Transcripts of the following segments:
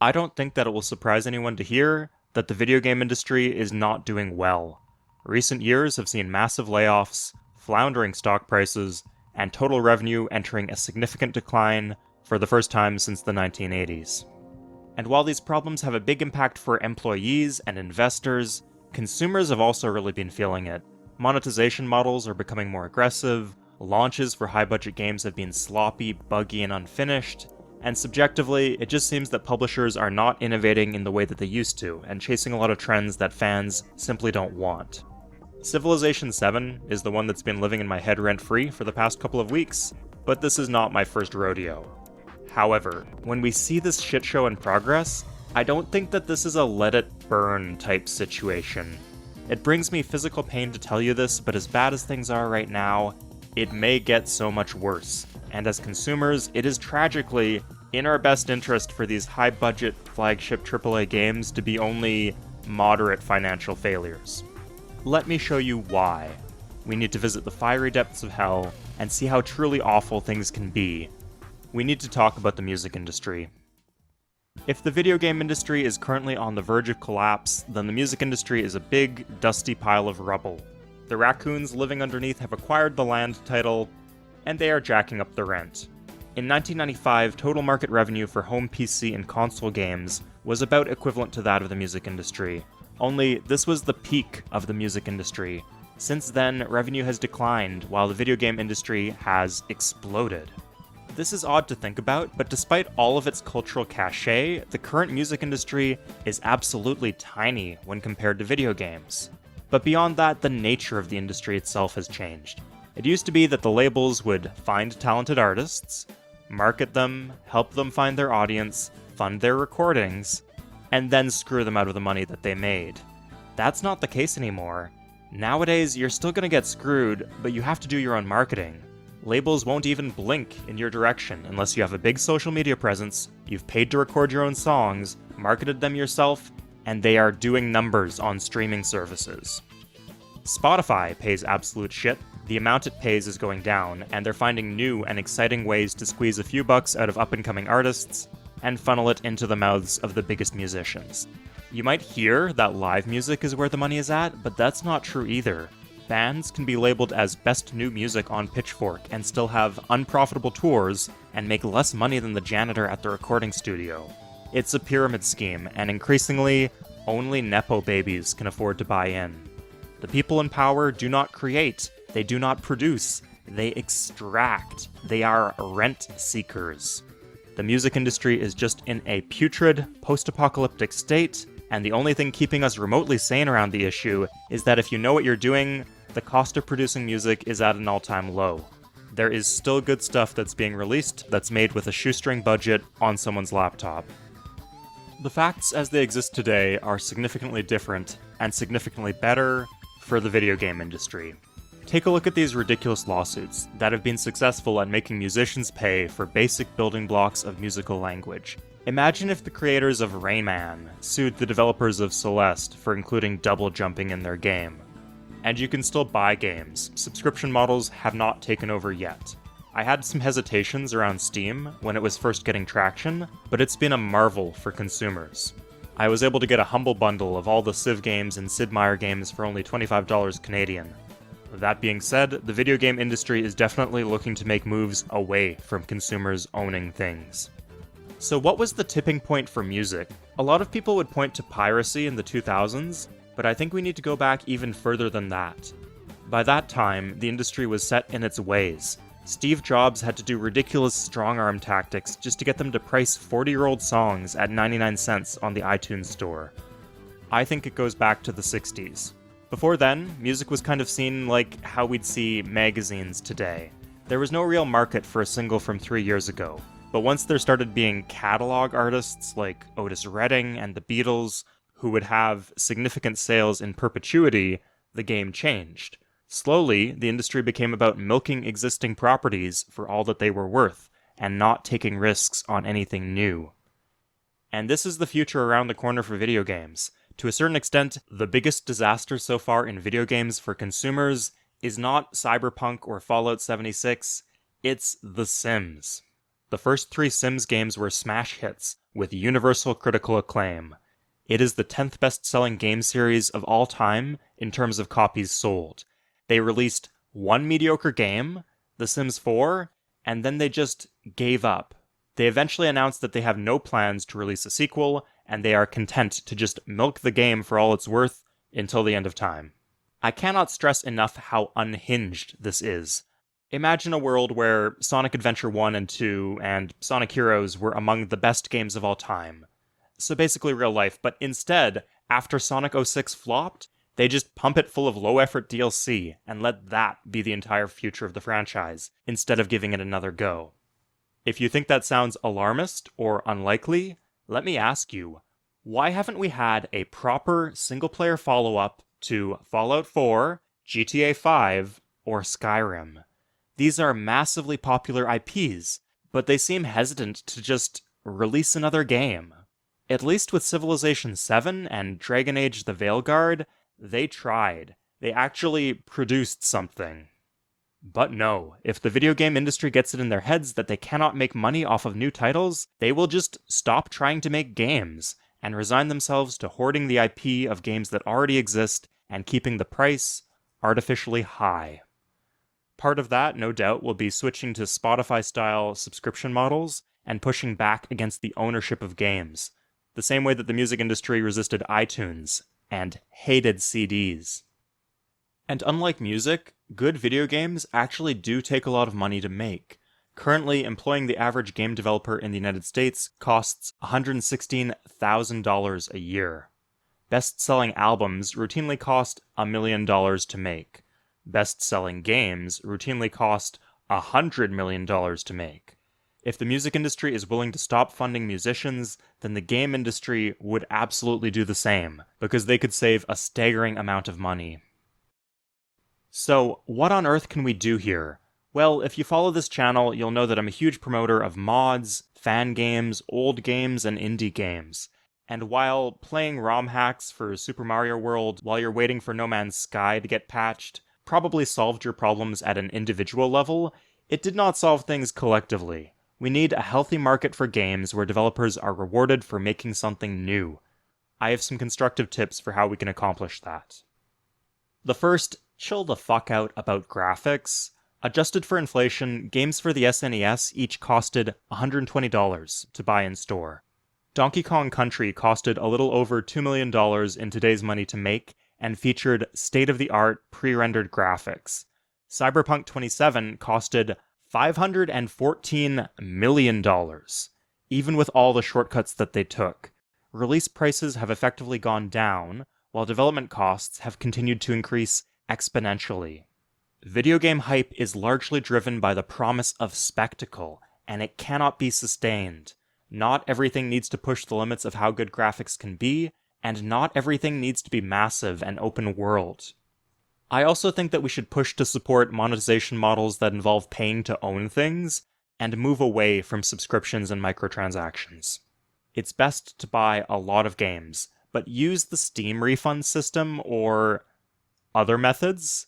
I don't think that it will surprise anyone to hear that the video game industry is not doing well. Recent years have seen massive layoffs, floundering stock prices, and total revenue entering a significant decline for the first time since the 1980s. And while these problems have a big impact for employees and investors, consumers have also really been feeling it. Monetization models are becoming more aggressive, launches for high-budget games have been sloppy, buggy, and unfinished, and subjectively, it just seems that publishers are not innovating in the way that they used to, and chasing a lot of trends that fans simply don't want. Civilization 7 is the one that's been living in my head rent-free for the past couple of weeks, but this is not my first rodeo. However, when we see this shitshow in progress, I don't think that this is a let-it-burn type situation. It brings me physical pain to tell you this, but as bad as things are right now, it may get so much worse. And as consumers, it is tragically in our best interest for these high-budget flagship AAA games to be only moderate financial failures. Let me show you why. We need to visit the fiery depths of hell and see how truly awful things can be. We need to talk about the music industry. If the video game industry is currently on the verge of collapse, then the music industry is a big, dusty pile of rubble. The raccoons living underneath have acquired the land title, and they are jacking up the rent. In 1995, total market revenue for home PC and console games was about equivalent to that of the music industry. Only, this was the peak of the music industry. Since then, revenue has declined, while the video game industry has exploded. This is odd to think about, but despite all of its cultural cachet, the current music industry is absolutely tiny when compared to video games. But beyond that, the nature of the industry itself has changed. It used to be that the labels would find talented artists, market them, help them find their audience, fund their recordings, and then screw them out of the money that they made. That's not the case anymore. Nowadays, you're still gonna get screwed, but you have to do your own marketing. Labels won't even blink in your direction unless you have a big social media presence, you've paid to record your own songs, marketed them yourself, and they are doing numbers on streaming services. Spotify pays absolute shit. The amount it pays is going down, and they're finding new and exciting ways to squeeze a few bucks out of up-and-coming artists and funnel it into the mouths of the biggest musicians. You might hear that live music is where the money is at, but that's not true either. Bands can be labeled as best new music on Pitchfork and still have unprofitable tours and make less money than the janitor at the recording studio. It's a pyramid scheme, and increasingly, only Nepo babies can afford to buy in. The people in power do not create, they do not produce, they extract. They are rent seekers. The music industry is just in a putrid, post-apocalyptic state, and the only thing keeping us remotely sane around the issue is that if you know what you're doing, the cost of producing music is at an all-time low. There is still good stuff that's being released that's made with a shoestring budget on someone's laptop. The facts as they exist today are significantly different and significantly better for the video game industry. Take a look at these ridiculous lawsuits that have been successful at making musicians pay for basic building blocks of musical language. Imagine if the creators of Rayman sued the developers of Celeste for including double jumping in their game. And you can still buy games. Subscription models have not taken over yet. I had some hesitations around Steam when it was first getting traction, but it's been a marvel for consumers. I was able to get a humble bundle of all the Civ games and Sid Meier games for only $25 Canadian. That being said, the video game industry is definitely looking to make moves away from consumers owning things. So what was the tipping point for music? A lot of people would point to piracy in the 2000s, but I think we need to go back even further than that. By that time, the industry was set in its ways. Steve Jobs had to do ridiculous strong-arm tactics just to get them to price 40-year-old songs at 99 cents on the iTunes store. I think it goes back to the 60s. Before then, music was kind of seen like how we'd see magazines today. There was no real market for a single from 3 years ago, but once there started being catalog artists like Otis Redding and the Beatles, who would have significant sales in perpetuity, the game changed. Slowly, the industry became about milking existing properties for all that they were worth, and not taking risks on anything new. And this is the future around the corner for video games. To a certain extent, the biggest disaster so far in video games for consumers is not Cyberpunk or Fallout 76, it's The Sims. The first 3 Sims games were smash hits with universal critical acclaim. It is the 10th best-selling game series of all time in terms of copies sold. They released one mediocre game, The Sims 4, and then they just gave up. They eventually announced that they have no plans to release a sequel, and they are content to just milk the game for all it's worth until the end of time. I cannot stress enough how unhinged this is. Imagine a world where Sonic Adventure 1 and 2 and Sonic Heroes were among the best games of all time. So basically real life, but instead, after Sonic 06 flopped, they just pump it full of low-effort DLC and let that be the entire future of the franchise, instead of giving it another go. If you think that sounds alarmist or unlikely, let me ask you, why haven't we had a proper single-player follow-up to Fallout 4, GTA 5, or Skyrim? These are massively popular IPs, but they seem hesitant to just release another game. At least with Civilization 7 and Dragon Age the Veilguard, they tried. They actually produced something. But no, if the video game industry gets it in their heads that they cannot make money off of new titles, they will just stop trying to make games and resign themselves to hoarding the IP of games that already exist and keeping the price artificially high. Part of that, no doubt, will be switching to Spotify-style subscription models and pushing back against the ownership of games, the same way that the music industry resisted iTunes and hated CDs. And unlike music, good video games actually do take a lot of money to make. Currently, employing the average game developer in the United States costs $116,000 a year. Best-selling albums routinely cost $1 million to make. Best-selling games routinely cost $100 million to make. If the music industry is willing to stop funding musicians, then the game industry would absolutely do the same, because they could save a staggering amount of money. So, what on earth can we do here? Well, if you follow this channel, you'll know that I'm a huge promoter of mods, fan games, old games, and indie games. And while playing ROM hacks for Super Mario World while you're waiting for No Man's Sky to get patched probably solved your problems at an individual level, it did not solve things collectively. We need a healthy market for games where developers are rewarded for making something new. I have some constructive tips for how we can accomplish that. The first, chill the fuck out about graphics. Adjusted for inflation, games for the SNES each costed $120 to buy in store. Donkey Kong Country costed a little over $2 million in today's money to make, and featured state-of-the-art pre-rendered graphics. Cyberpunk 27 costed $514 million, even with all the shortcuts that they took. Release prices have effectively gone down, while development costs have continued to increase exponentially. Video game hype is largely driven by the promise of spectacle, and it cannot be sustained. Not everything needs to push the limits of how good graphics can be, and not everything needs to be massive and open world. I also think that we should push to support monetization models that involve paying to own things, and move away from subscriptions and microtransactions. It's best to buy a lot of games, but use the Steam refund system or other methods,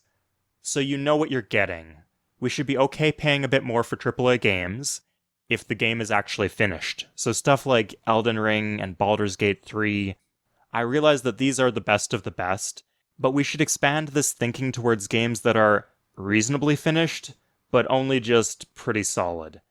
so you know what you're getting. We should be okay paying a bit more for AAA games, if the game is actually finished. So stuff like Elden Ring and Baldur's Gate 3, I realize that these are the best of the best, but we should expand this thinking towards games that are reasonably finished, but only just pretty solid.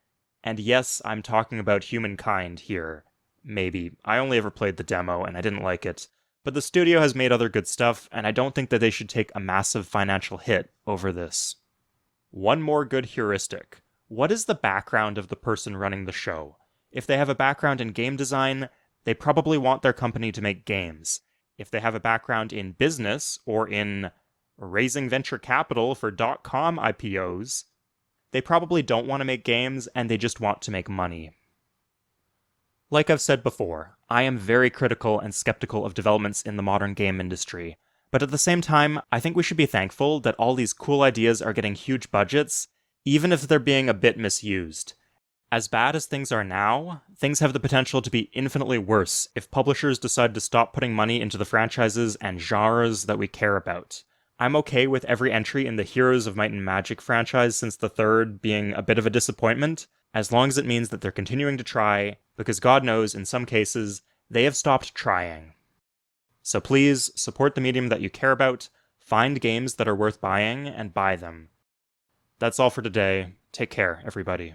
And yes, I'm talking about Humankind here. Maybe. I only ever played the demo and I didn't like it. But the studio has made other good stuff, and I don't think that they should take a massive financial hit over this. One more good heuristic. What is the background of the person running the show? If they have a background in game design, they probably want their company to make games. If they have a background in business or in raising venture capital for .com IPOs, they probably don't want to make games and they just want to make money. Like I've said before, I am very critical and skeptical of developments in the modern game industry, but at the same time, I think we should be thankful that all these cool ideas are getting huge budgets, even if they're being a bit misused. As bad as things are now, things have the potential to be infinitely worse if publishers decide to stop putting money into the franchises and genres that we care about. I'm okay with every entry in the Heroes of Might and Magic franchise since the third being a bit of a disappointment, as long as it means that they're continuing to try, because God knows, in some cases, they have stopped trying. So please, support the medium that you care about, find games that are worth buying, and buy them. That's all for today. Take care, everybody.